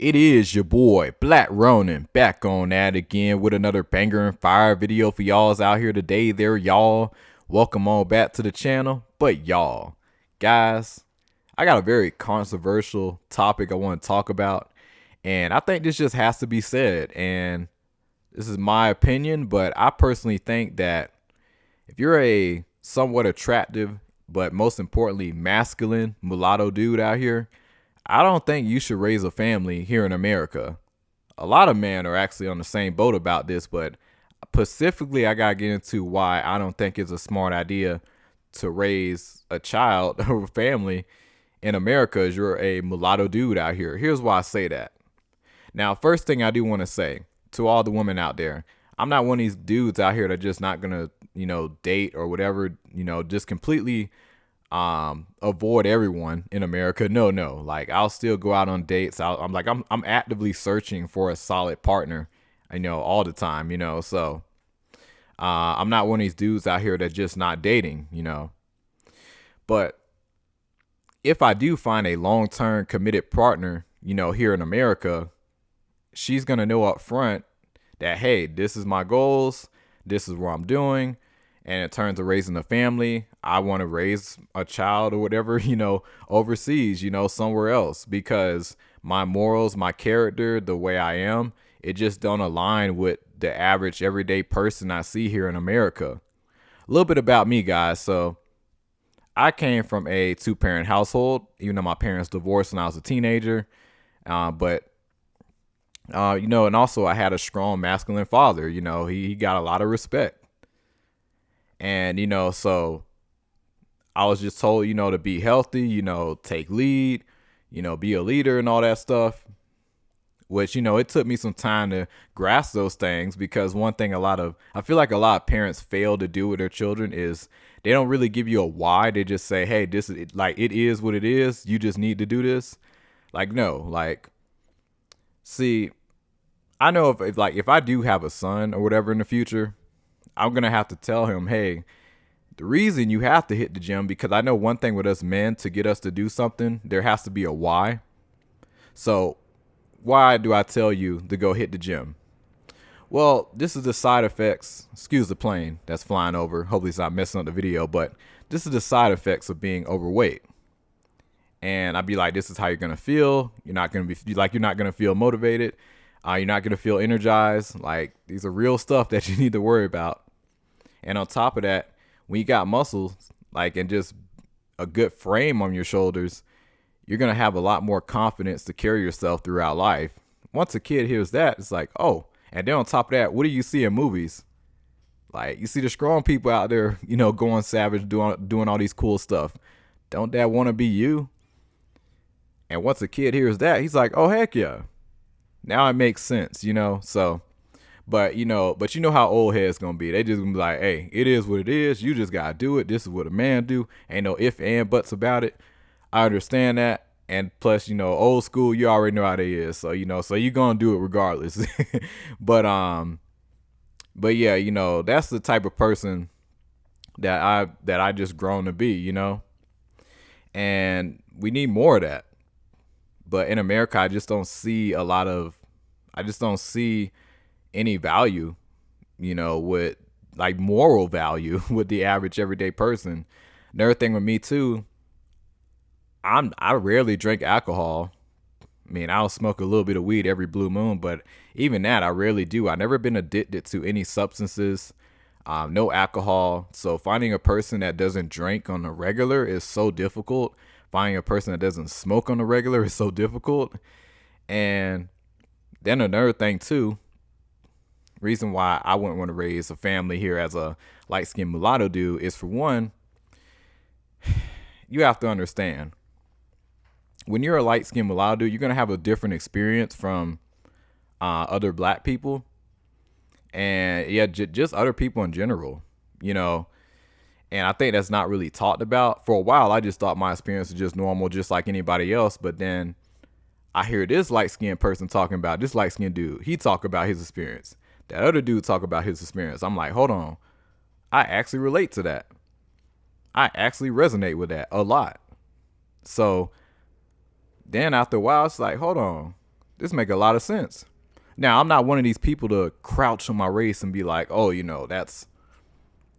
It is your boy Black Ronin back on that again with another banger and fire video for y'all's out here today. There, y'all. Welcome on back to the channel. But y'all, guys, I got a very controversial topic I want to talk about, and I think this just has to be said. And this is my opinion, but I personally think that if you're a somewhat attractive, but most importantly masculine mulatto dude out here, I don't think you should raise a family here in America. A lot of men are actually on the same boat about this, but specifically, I gotta get into why I don't think it's a smart idea to raise a child or a family in America as you're a mulatto dude out here. Here's why I say that. Now, first thing I do want to say to all the women out there, I'm not one of these dudes out here that just not gonna, date or whatever, just completely avoid everyone in America. No. Like, I'll still go out on dates. I'm actively searching for a solid partner, all the time, so I'm not one of these dudes out here that's just not dating, but if I do find a long-term committed partner, here in America, she's gonna know up front that, hey, this is my goals, this is what I'm doing. And in terms of raising a family, I want to raise a child or whatever, overseas, somewhere else, because my morals, my character, the way I am, it just don't align with the average everyday person I see here in America. A little bit about me, guys. So I came from a two-parent household, even though my parents divorced when I was a teenager. And also I had a strong masculine father. He got a lot of respect. And, so I was just told, to be healthy, take lead, be a leader and all that stuff, which, it took me some time to grasp those things, because one thing I feel like a lot of parents fail to do with their children is they don't really give you a why. They just say, hey, this is like, it is what it is. You just need to do this. Like, no, like, see, I know if I do have a son or whatever in the future, I'm going to have to tell him, hey, the reason you have to hit the gym, because I know one thing with us men, to get us to do something, there has to be a why. So why do I tell you to go hit the gym? Well, this is the side effects. Excuse the plane that's flying over. Hopefully it's not messing up the video, but this is the side effects of being overweight. And I'd be like, this is how you're going to feel. You're not going to feel motivated. You're not going to feel energized. Like, these are real stuff that you need to worry about. And on top of that, when you got muscles, like, and just a good frame on your shoulders, you're going to have a lot more confidence to carry yourself throughout life. Once a kid hears that, it's like, oh, and then on top of that, what do you see in movies? Like, you see the strong people out there, going savage, doing all these cool stuff. Don't that want to be you? And once a kid hears that, he's like, oh, heck yeah. Now it makes sense, so, but you know how old heads gonna be. They just gonna be like, hey, it is what it is. You just gotta do it. This is what a man do. Ain't no if and buts about it. I understand that. And plus, old school, you already know how they is. So, so you gonna do it regardless. but yeah, that's the type of person that I just grown to be, and we need more of that. But in America, I just don't see any value, with like moral value with the average everyday person. Another thing with me too, I rarely drink alcohol. I mean, I'll smoke a little bit of weed every blue moon, but even that I rarely do. I've never been addicted to any substances, no alcohol. So finding a person that doesn't drink on the regular is so difficult. Finding a person that doesn't smoke on the regular is so difficult. And then another thing too, reason why I wouldn't want to raise a family here as a light-skinned mulatto dude is, for one, you have to understand, when you're a light-skinned mulatto dude, you're going to have a different experience from other black people. And yeah, just other people in general, And I think that's not really talked about. For a while, I just thought my experience was just normal, just like anybody else. But then I hear this light-skinned person talking about, this light-skinned dude, he talk about his experience. That other dude talk about his experience. I'm like, hold on. I actually relate to that. I actually resonate with that a lot. So then after a while, it's like, hold on. this make a lot of sense. Now, I'm not one of these people to crouch on my race and be like, oh, that's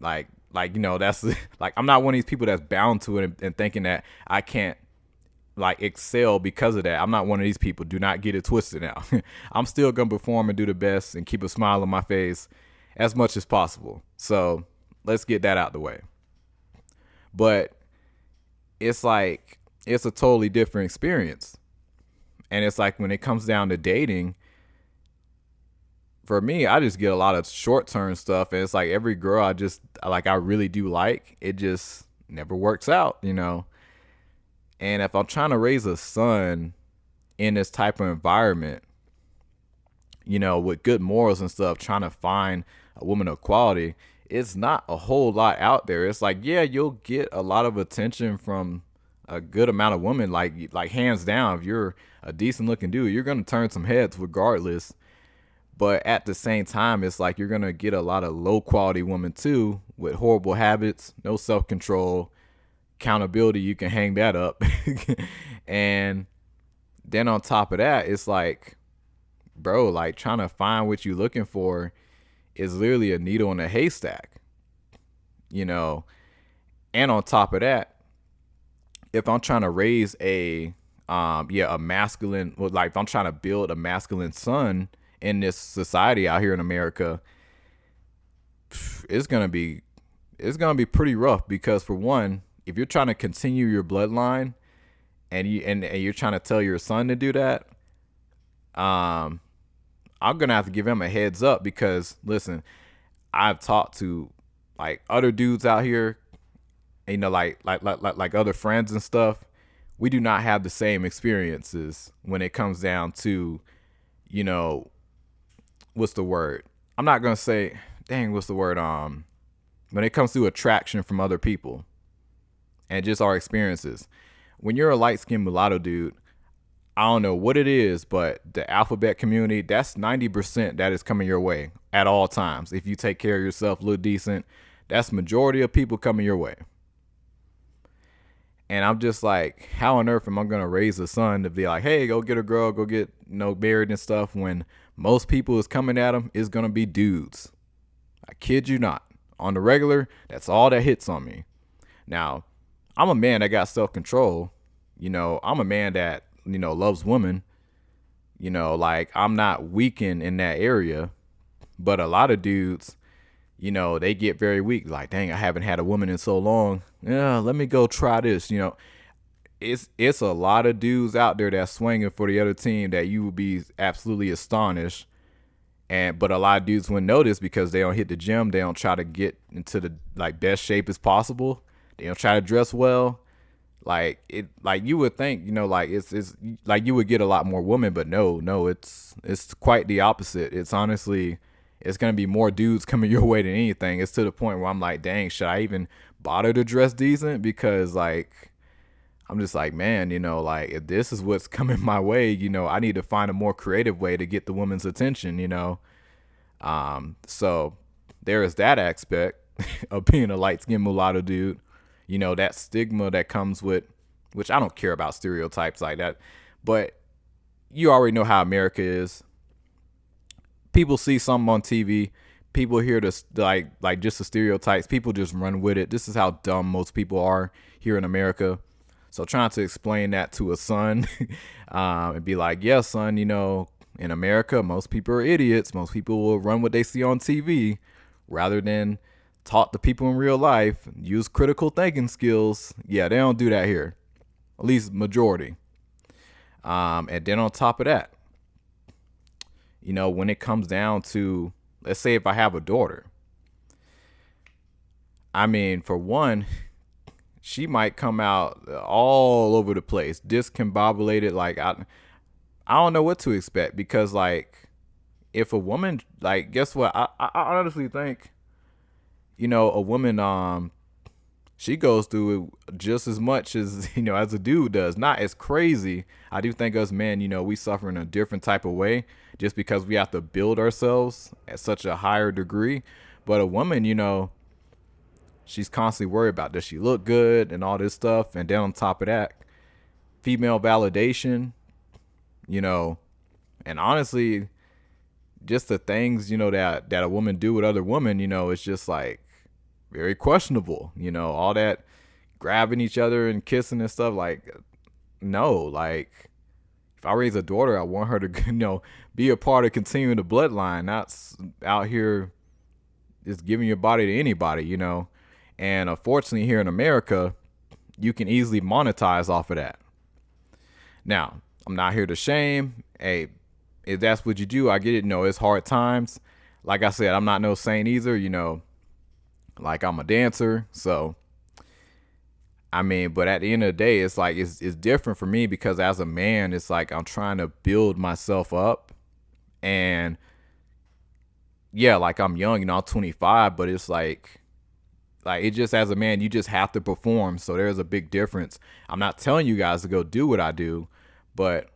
that's like, I'm not one of these people that's bound to it and thinking that I can't like excel because of that. I'm not one of these people. Do not get it twisted now. I'm still gonna perform and do the best and keep a smile on my face as much as possible. So let's get that out the way. But it's like it's a totally different experience. And it's like when it comes down to dating, for me, I just get a lot of short term stuff, and it's like every girl I really do like, it just never works out. And if I'm trying to raise a son in this type of environment, with good morals and stuff, trying to find a woman of quality, it's not a whole lot out there. It's like, yeah, you'll get a lot of attention from a good amount of women, like hands down. If you're a decent looking dude, you're gonna turn some heads regardless. But at the same time, it's like you're gonna get a lot of low quality women too, with horrible habits, no self control, accountability. You can hang that up. And then on top of that, it's like, bro, like trying to find what you're looking for is literally a needle in a haystack, you know. And on top of that, if I'm trying to raise a masculine, well, like if I'm trying to build a masculine son in this society out here in America, it's gonna be pretty rough, because for one, if you're trying to continue your bloodline and you're trying to tell your son to do that, I'm gonna have to give him a heads up, because listen, I've talked to like other dudes out here, like other friends and stuff. We do not have the same experiences when it comes down to, what's the word? I'm not gonna say, dang, what's the word? When it comes to attraction from other people and just our experiences. When you're a light skinned mulatto dude, I don't know what it is, but the alphabet community, that's 90% that is coming your way at all times. If you take care of yourself, look decent, that's majority of people coming your way. And I'm just like, how on earth am I going to raise a son to be like, hey, go get a girl, go get, married and stuff, when most people is coming at them is going to be dudes. I kid you not. On the regular, that's all that hits on me. Now, I'm a man that got self-control. I'm a man that, loves women. Like, I'm not weakened in that area. But a lot of dudes, they get very weak. Like, dang, I haven't had a woman in so long. Yeah, let me go try this. It's a lot of dudes out there that's swinging for the other team that you would be absolutely astonished. But a lot of dudes wouldn't notice because they don't hit the gym. They don't try to get into the best shape as possible. They don't try to dress well. Like you would think, it's like you would get a lot more women, but no, it's quite the opposite. It's honestly, it's gonna be more dudes coming your way than anything. It's to the point where I'm like, dang, should I even bother to dress decent? Because I'm just like, man, if this is what's coming my way, I need to find a more creative way to get the woman's attention, So there is that aspect of being a light-skinned mulatto dude. That stigma that comes with, which I don't care about stereotypes like that, but you already know how America is. People see something on TV, people hear this, like just the stereotypes, people just run with it. This is how dumb most people are here in America. So trying to explain that to a son and be like, yeah, son, in America, most people are idiots. Most people will run what they see on TV rather than talk to people in real life, use critical thinking skills. Yeah, they don't do that here, at least majority. And then on top of that, when it comes down to, let's say if I have a daughter, I mean, for one, she might come out all over the place, discombobulated. Like, I don't know what to expect, because if a woman, guess what? I honestly think, a woman, she goes through it just as much as, as a dude does. Not as crazy. I do think us men, we suffer in a different type of way just because we have to build ourselves at such a higher degree. But a woman, she's constantly worried about, does she look good and all this stuff. And then on top of that, female validation, And honestly, just the things, that a woman do with other women, it's just like very questionable. All that grabbing each other and kissing and stuff. Like, no, like if I raise a daughter, I want her to, be a part of continuing the bloodline, not out here just giving your body to anybody. And unfortunately, here in America, you can easily monetize off of that. Now, I'm not here to shame. Hey, if that's what you do, I get it. No, it's hard times. Like I said, I'm not no saint either. Like I'm a dancer, so I mean, but at the end of the day, it's like it's different for me because as a man, it's like I'm trying to build myself up, and yeah, like I'm young, I'm 25, but it's like it just as a man, you just have to perform. So there's a big difference. I'm not telling you guys to go do what I do, but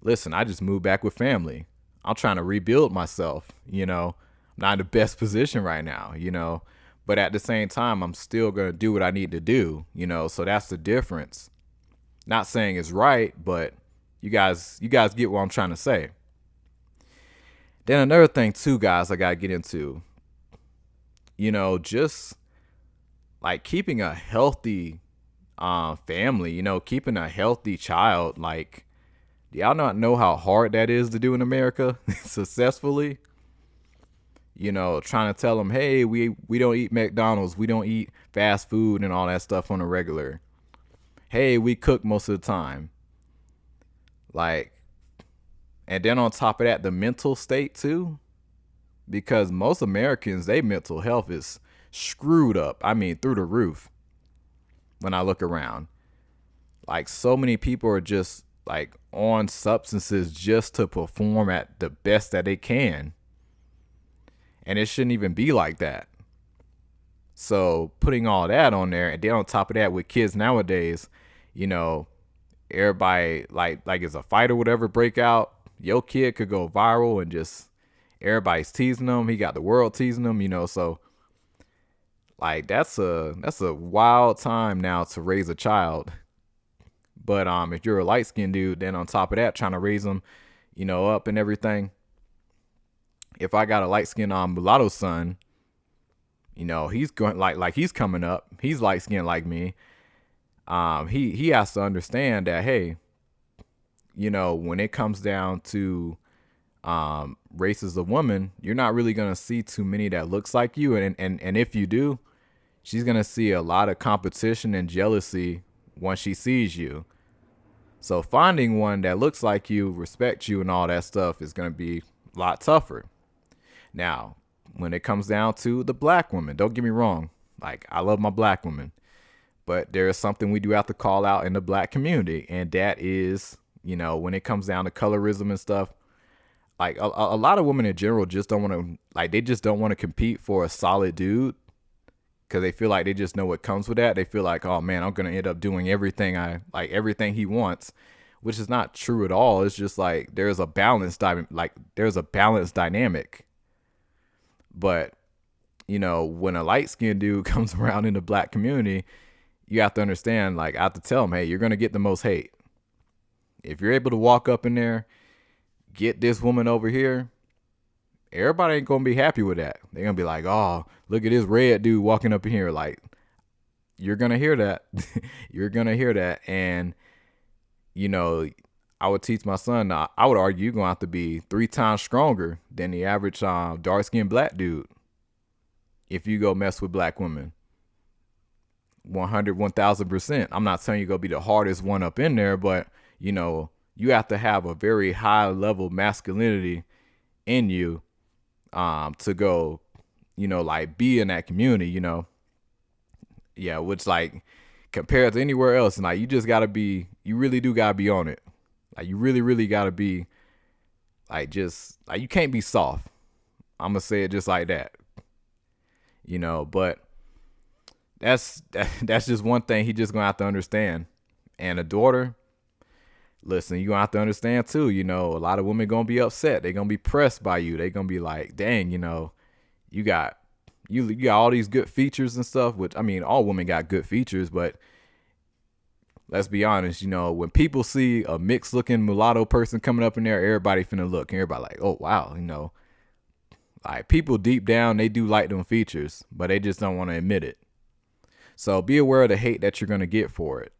listen, I just moved back with family. I'm trying to rebuild myself. I'm not in the best position right now. But at the same time, I'm still gonna do what I need to do. So that's the difference. Not saying it's right, but you guys get what I'm trying to say. Then another thing too, guys, I gotta get into, just like keeping a healthy family, keeping a healthy child. Like, do y'all not know how hard that is to do in America successfully? Trying to tell them, hey, we don't eat McDonald's, we don't eat fast food and all that stuff on a regular. Hey, we cook most of the time. Like, and then on top of that, the mental state too, because most Americans, they mental health is screwed up. I mean, through the roof. When I look around, like so many people are just like on substances just to perform at the best that they can. And it shouldn't even be like that. So putting all that on there, and then on top of that, with kids nowadays, you know, everybody like it's a fight or whatever break out, your kid could go viral and just everybody's teasing them. He got the world teasing him. So like that's a wild time now to raise a child. But if you're a light skinned dude, then on top of that, trying to raise them, up and everything. If I got a light skinned mulatto son, he's going like he's coming up. He's light skinned like me. He has to understand that, hey, when it comes down to races of women, you're not really gonna see too many that looks like you, and if you do, she's gonna see a lot of competition and jealousy once she sees you. So finding one that looks like you, respects you, and all that stuff is gonna be a lot tougher. Now, when it comes down to the black woman, don't get me wrong, like I love my black woman, but there is something we do have to call out in the black community, and that is, when it comes down to colorism and stuff, like a lot of women in general just don't want to, like they just don't want to compete for a solid dude because they feel like they just know what comes with that. They feel like, oh man, I'm gonna end up doing everything he wants, which is not true at all. It's just like there's a balance dynamic. But when a light skinned dude comes around in the black community, you have to understand, like I have to tell him, hey, you're gonna get the most hate. If you're able to walk up in there, get this woman over here, everybody ain't gonna be happy with that. They're gonna be like, oh, look at this red dude walking up in here. Like, you're gonna hear that. You're gonna hear that. And I would teach my son, I would argue you're gonna have to be 3 times stronger than the average dark skinned black dude if you go mess with black women. 100, 1000%. I'm not saying you're gonna be the hardest one up in there, but you have to have a very high level masculinity in you to go, like be in that community. Yeah, which like compared to anywhere else, and like you really do gotta be on it. Like you really, really gotta be like just like you can't be soft. I'm gonna say it just like that. But that's just one thing he just gonna have to understand. And a daughter, listen, you gonna have to understand too. A lot of women gonna be upset. They gonna be pressed by you. They gonna be like, dang, you got you got all these good features and stuff. Which I mean, all women got good features, but let's be honest, you know, when people see a mixed looking mulatto person coming up in there, everybody finna look and everybody like, oh wow, you know, like people deep down, they do like them features, but they just don't want to admit it. So be aware of the hate that you're gonna get for it.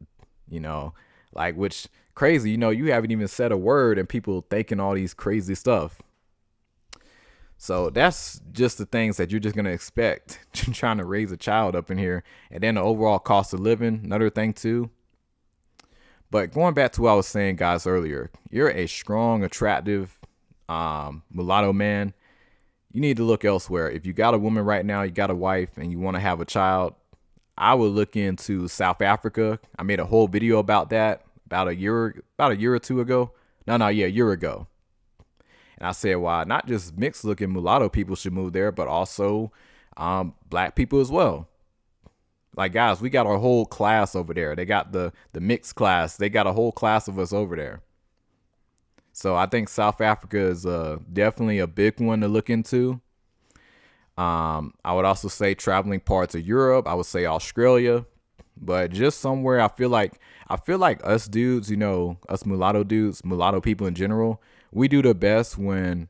You know, like which crazy, you know, you haven't even said a word and people thinking all these crazy stuff. So that's just the things that you're just gonna expect trying to raise a child up in here, and then the overall cost of living, another thing too. But going back to what I was saying, guys, earlier, you're a strong, attractive mulatto man. You need to look elsewhere. If you got a woman right now, you got a wife, and you want to have a child, I would look into South Africa. I made a whole video about that about a year or two ago. No, yeah, a year ago. And I said, why not just mixed looking mulatto people should move there, but also black people as well. Like, guys, we got our whole class over there. They got the mixed class. They got a whole class of us over there. So I think South Africa is definitely a big one to look into. I would also say traveling parts of Europe. I would say Australia, but just somewhere I feel like us dudes, you know, us mulatto dudes, mulatto people in general, we do the best when,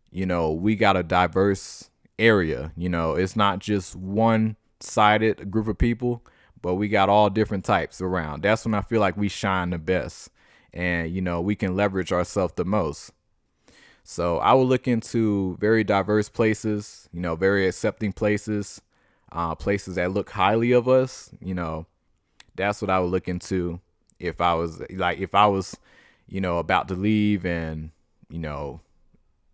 you know, we got a diverse area. You know, it's not just one sided group of people, but we got all different types around. That's when I feel like we shine the best, and you know, we can leverage ourselves the most. So I will look into very diverse places, you know, very accepting places, places that look highly of us. You know, that's what I would look into if I was you know, about to leave and, you know,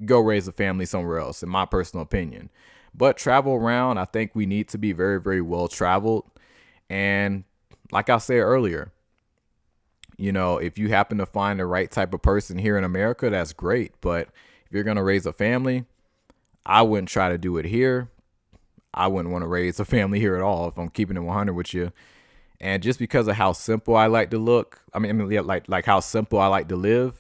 go raise a family somewhere else, in my personal opinion. But travel around, I think we need to be very, very well traveled. And like I said earlier, you know, if you happen to find the right type of person here in America, that's great. But if you're going to raise a family, I wouldn't try to do it here. I wouldn't want to raise a family here at all if I'm keeping it 100 with you. And just because of how simple I like to look, like how simple I like to live,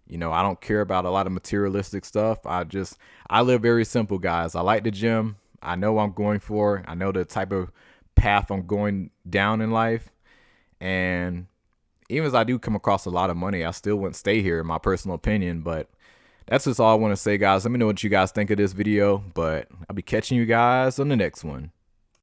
you know, I don't care about a lot of materialistic stuff. I live very simple, guys. I like the gym. I know what I'm going for. I know the type of path I'm going down in life. And even as I do come across a lot of money, I still wouldn't stay here, in my personal opinion. But that's just all I want to say, guys. Let me know what you guys think of this video. But I'll be catching you guys on the next one.